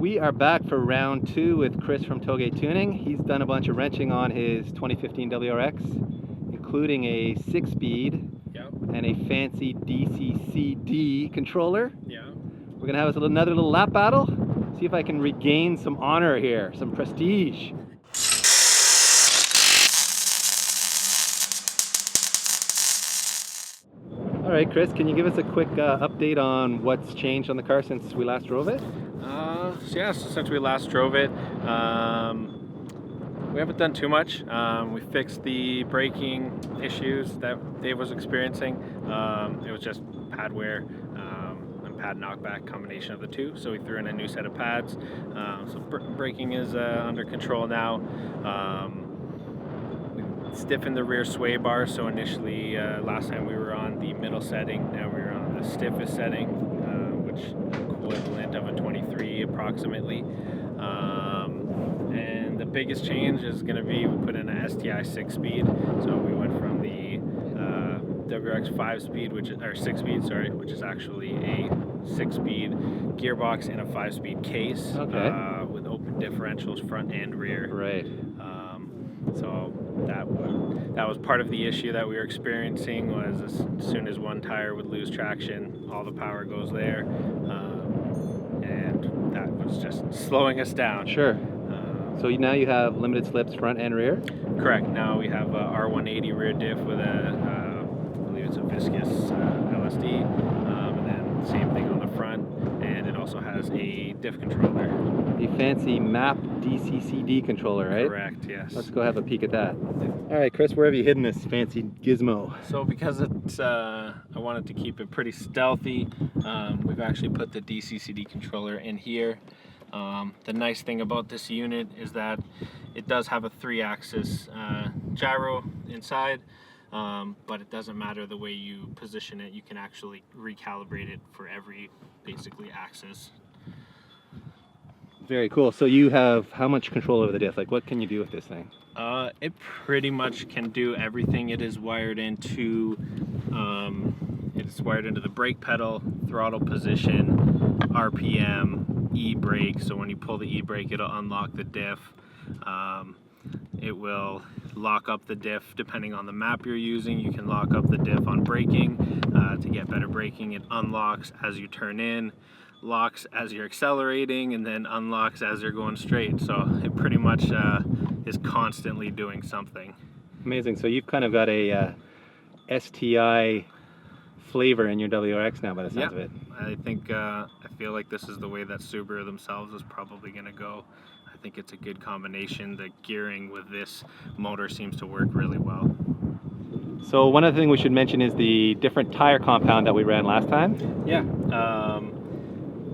We are back for round 2 with Chris from Touge Tuning. He's done a bunch of wrenching on his 2015 WRX, including a 6-speed and a fancy DCCD controller. We're gonna have another little lap battle. See if I can regain some honor here, some prestige. All right, Chris, can you give us a quick update on what's changed on the car since we last drove it? So since we last drove it, we haven't done too much. We fixed the braking issues that Dave was experiencing. It was just pad wear and pad knockback, combination of the two. So we threw in a new set of pads. So braking is under control now. We stiffened the rear sway bar. So initially, last time we were on the middle setting. Now we're on the stiffest setting, which equivalent of a 23 approximately. And the biggest change is going to be we put in a STI 6-speed. So we went from the WRX 5-speed, which is, or 6-speed, sorry, which is actually a 6-speed gearbox in a 5-speed case. Okay. With open differentials front and rear. Right. So that was part of the issue that we were experiencing. Was as soon as one tire would lose traction, all the power goes there, and that was just slowing us down. Sure. So now you have limited slips front and rear? Correct. Now we have a R180 rear diff with a, I believe it's a viscous LSD, and then same thing on the front, and it also has a diff controller. The fancy MAP DCCD controller, right? Correct, yes. Let's go have a peek at that. All right, Chris, where have you hidden this fancy gizmo? So because it's, I wanted to keep it pretty stealthy, we've actually put the DCCD controller in here. The nice thing about this unit is that it does have a 3-axis gyro inside, but it doesn't matter the way you position it. You can actually recalibrate it for every basically axis. Very cool. So you have how much control over the diff? Like, what can you do with this thing? It pretty much can do everything. It is wired into the brake pedal, throttle position, RPM, e-brake. So when you pull the e-brake, it'll unlock the diff. It will lock up the diff depending on the map you're using. You can lock up the diff on braking to get better braking. It unlocks as you turn in, locks as you're accelerating, and then unlocks as you're going straight. So it pretty much is constantly doing something. Amazing. So you've kind of got a STI flavor in your WRX now by the sounds of it. I think I feel like this is the way that Subaru themselves is probably going to go. I think it's a good combination. The gearing with this motor seems to work really well. So one other thing we should mention is the different tire compound that we ran last time. Yeah.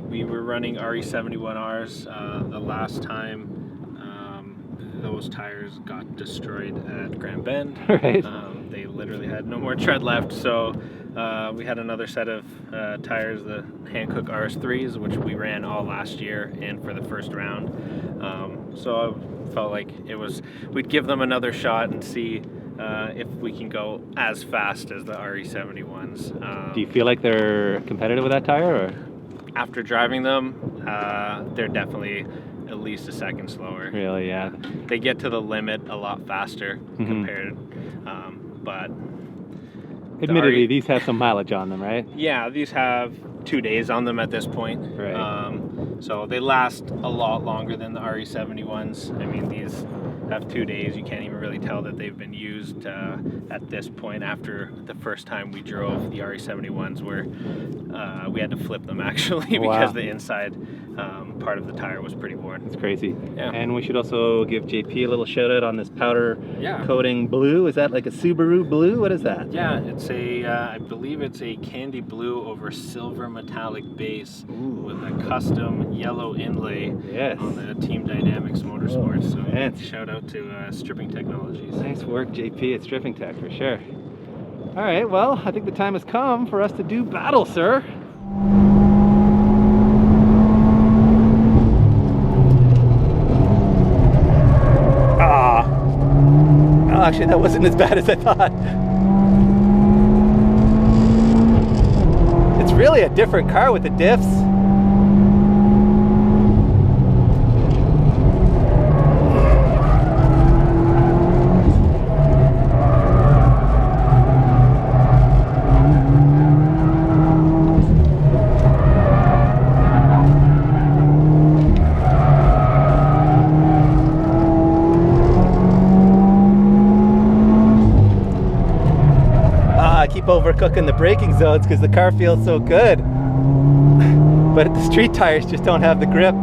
We were running RE71Rs the last time. Those tires got destroyed at Grand Bend. Right. They literally had no more tread left, so we had another set of tires, the Hankook RS3s, which we ran all last year and for the first round. So I felt like we'd give them another shot and see if we can go as fast as the RE71s. Do you feel like they're competitive with that tire? Or? After driving them, they're definitely at least a second slower. Really, yeah. They get to the limit a lot faster compared, but admittedly, these have some mileage on them, right? Yeah, these have 2 days on them at this point. Right. So they last a lot longer than the RE71s. I mean, these have 2 days. You can't even really tell that they've been used at this point after the first time we drove the RE71s, where we had to flip them actually because the inside part of the tire was pretty worn. It's crazy. Yeah. And we should also give JP a little shout out on this powder coating blue. Is that like a Subaru blue? What is that? Yeah, it's a, I believe it's a candy blue over silver metallic base with a custom yellow inlay on the Team Dynamics Motorsports. So shout out to Stripping Technologies. Nice work, JP at Stripping Tech, for sure. All right, well, I think the time has come for us to do battle, sir. Oh, actually, that wasn't as bad as I thought. It's really a different car with the diffs. overcooking the braking zones because the car feels so good. But the street tires just don't have the grip.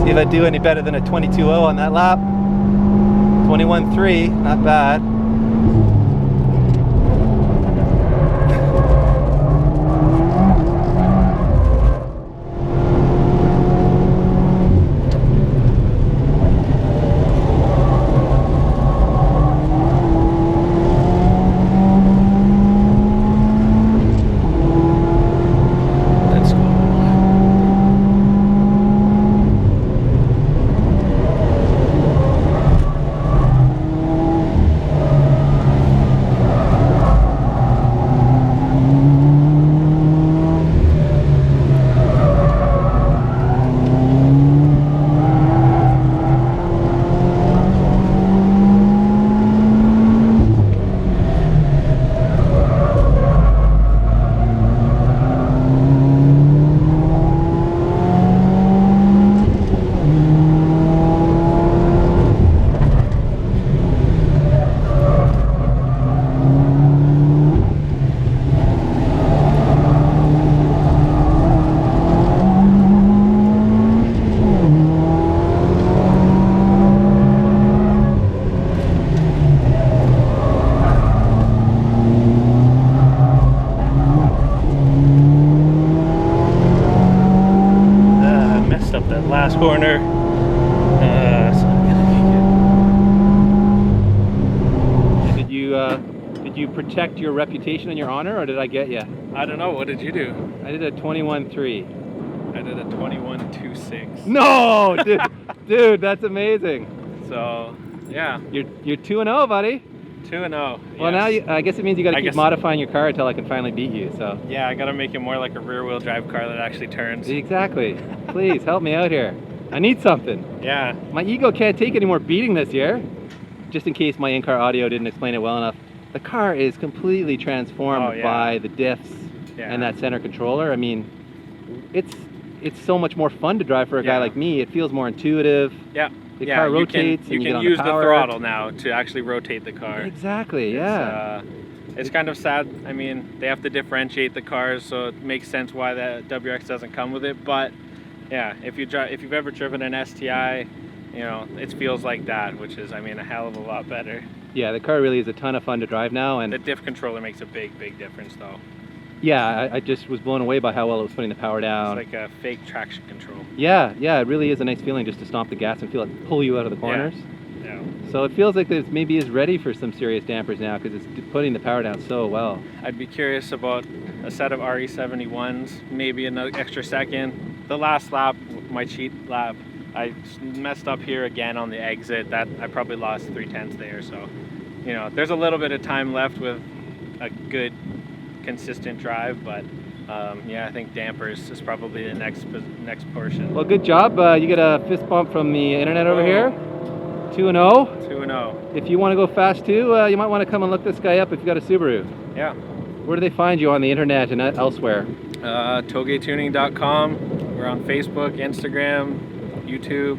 If I do any better than a 22.0 on that lap. 21.3, not bad. Last corner. So I'm gonna make it. Did you protect your reputation and your honor, or did I get you? I don't know. What did you do? I did a 21.3. I did a 21.26. No, dude, that's amazing. So yeah, you're 2-0, buddy. 2-0. Well, yes. Now I guess it means you got to keep modifying your car until I can finally beat you. So yeah, I got to make it more like a rear-wheel drive car that actually turns. Exactly. Please help me out here. I need something. Yeah. My ego can't take any more beating this year. Just in case my in-car audio didn't explain it well enough, the car is completely transformed by the diffs and that center controller. I mean, it's so much more fun to drive for a guy like me. It feels more intuitive. Yeah. The car rotates. You can use the throttle now to actually rotate the car. Exactly. It's kind of sad. I mean, they have to differentiate the cars, so it makes sense why the WRX doesn't come with it. But yeah, if you've ever driven an STI, you know, it feels like that, which is, I mean, a hell of a lot better. Yeah, the car really is a ton of fun to drive now, and the diff controller makes a big difference, though. Yeah, I just was blown away by how well it was putting the power down. It's like a fake traction control. Yeah, it really is a nice feeling just to stomp the gas and feel it pull you out of the corners. Yeah. So it feels like it maybe is ready for some serious dampers now because it's putting the power down so well. I'd be curious about a set of RE71s, maybe another extra second. The last lap, my cheat lap, I messed up here again on the exit. That I probably lost 0.3 there. So, you know, there's a little bit of time left with a good, consistent drive, but yeah, I think dampers is probably the next portion. Well, good job. You get a fist bump from the internet over here. 2-0. 2-0. If you want to go fast too, you might want to come and look this guy up if you got a Subaru. Yeah. Where do they find you on the internet and elsewhere? TougeTuning.com. We're on Facebook, Instagram, YouTube.